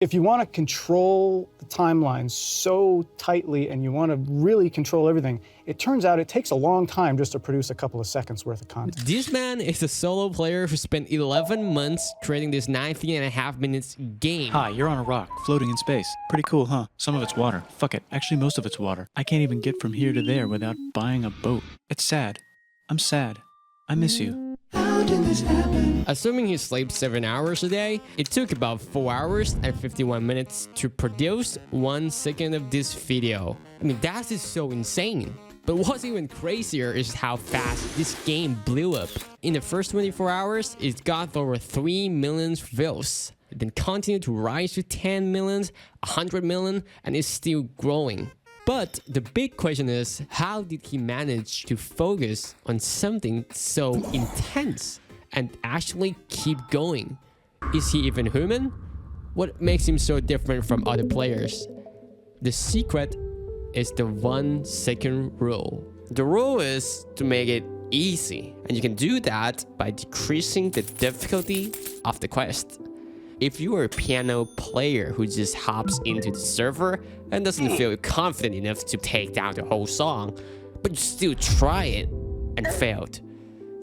If you want to control the timeline so tightly and you want to really control everything, it turns out it takes a long time just to produce a couple of seconds worth of content. This man is a solo player who spent 11 months creating this 19.5 minutes game. Hi, you're on a rock, floating in space. Pretty cool, huh? Some of it's water. Fuck it. Actually, most of it's water. I can't even get from here to there without buying a boat. It's sad. I'm sad. I miss you. How did this happen? Assuming he sleeps 7 hours a day, it took about 4 hours and 51 minutes to produce 1 second of this video. I mean, that is so insane. But what's even crazier is how fast this game blew up. In the first 24 hours, it got over 3 million views. It then continued to rise to 10 million, 100 million, and is still growing. But the big question is, how did he manage to focus on something so intense and actually keep going? Is he even human? What makes him so different from other players? The secret is the 1 second rule. The rule is to make it easy, and you can do that by decreasing the difficulty of the quest. If you are a piano player who just hops into the server and doesn't feel confident enough to take down the whole song, but you still try it and failed,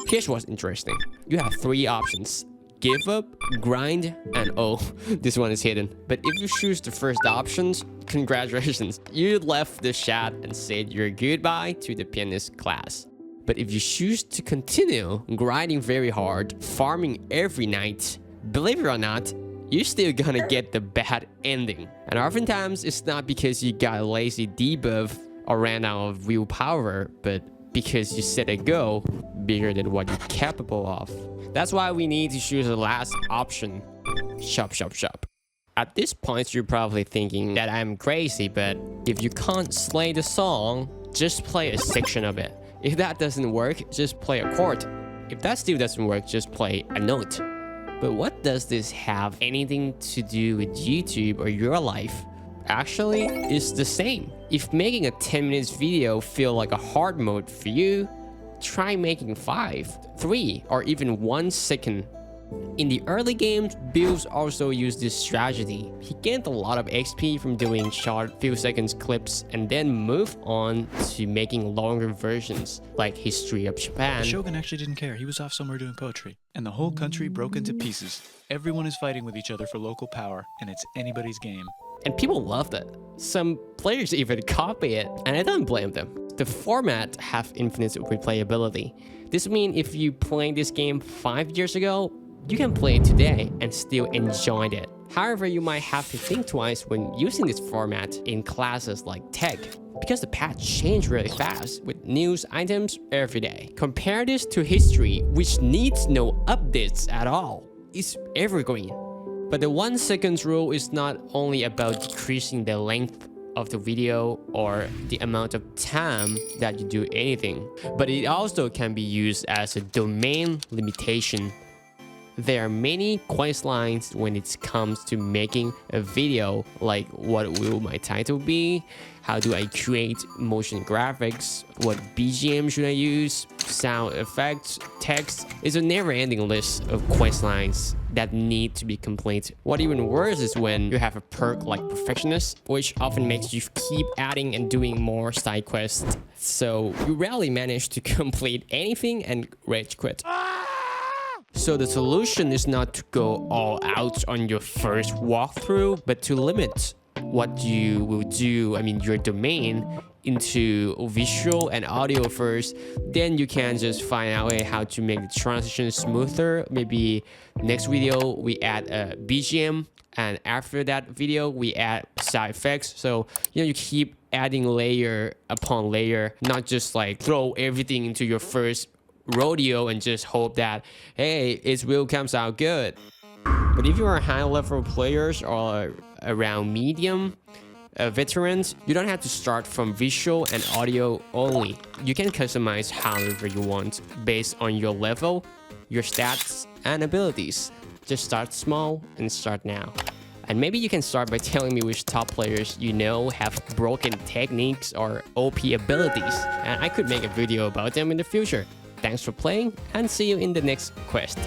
here's what's interesting. You have 3 options: give up, grind, and oh, this one is hidden. But if you choose the first options, congratulations, you left the chat and said your goodbye to the pianist class. But if you choose to continue grinding very hard, farming every night, believe it or not, you're still gonna get the bad ending. And oftentimes, it's not because you got a lazy debuff or ran out of willpower, but because you set a goal bigger than what you're capable of. That's why we need to choose the last option: shop, shop, shop. At this point, you're probably thinking that I'm crazy, but if you can't slay the song, just play a section of it. If that doesn't work, just play a chord. If that still doesn't work, just play a note. But what does this have anything to do with YouTube or your life? Actually, it's the same. If making a 10 minutes video feel like a hard mode for you, try making 5, 3, or even 1 second. In the early games, Bill also used this strategy. He gained a lot of XP from doing short few seconds clips and then moved on to making longer versions like History of Japan. The Shogun actually didn't care. He was off somewhere doing poetry. And the whole country broke into pieces. Everyone is fighting with each other for local power, and it's anybody's game. And people loved it. Some players even copy it, and I don't blame them. The format have infinite replayability. This means if you played this game 5 years ago, you can play it today and still enjoy it. However, you might have to think twice when using this format in classes like tech, because the patch change really fast with news items every day. Compare this to history, which needs no updates at all. It's evergreen. But the 1 second rule is not only about decreasing the length of the video or the amount of time that you do anything, but it also can be used as a domain limitation. There are many quest lines when it comes to making a video, like what will my title be? How do I create motion graphics? What BGM should I use? Sound effects, text. It's a never-ending list of quest lines that need to be complete. What even worse is when you have a perk like Perfectionist, which often makes you keep adding and doing more side quests. So you rarely manage to complete anything and rage quit. So the solution is not to go all out on your first walkthrough, but to limit what you will do, your domain, into visual and audio first. Then you can just find out how to make the transition smoother. Maybe next video we add a BGM, and after that video we add side effects. So you keep adding layer upon layer, not just like throw everything into your first rodeo and just hope that, hey, it will comes out good. But if you are high level players or around medium veterans, you don't have to start from visual and audio only. You can customize however you want based on your level, your stats, and abilities. Just start small and start now. And maybe you can start by telling me which top players you know have broken techniques or OP abilities, and I could make a video about them in the future. Thanks for playing, and see you in the next quest.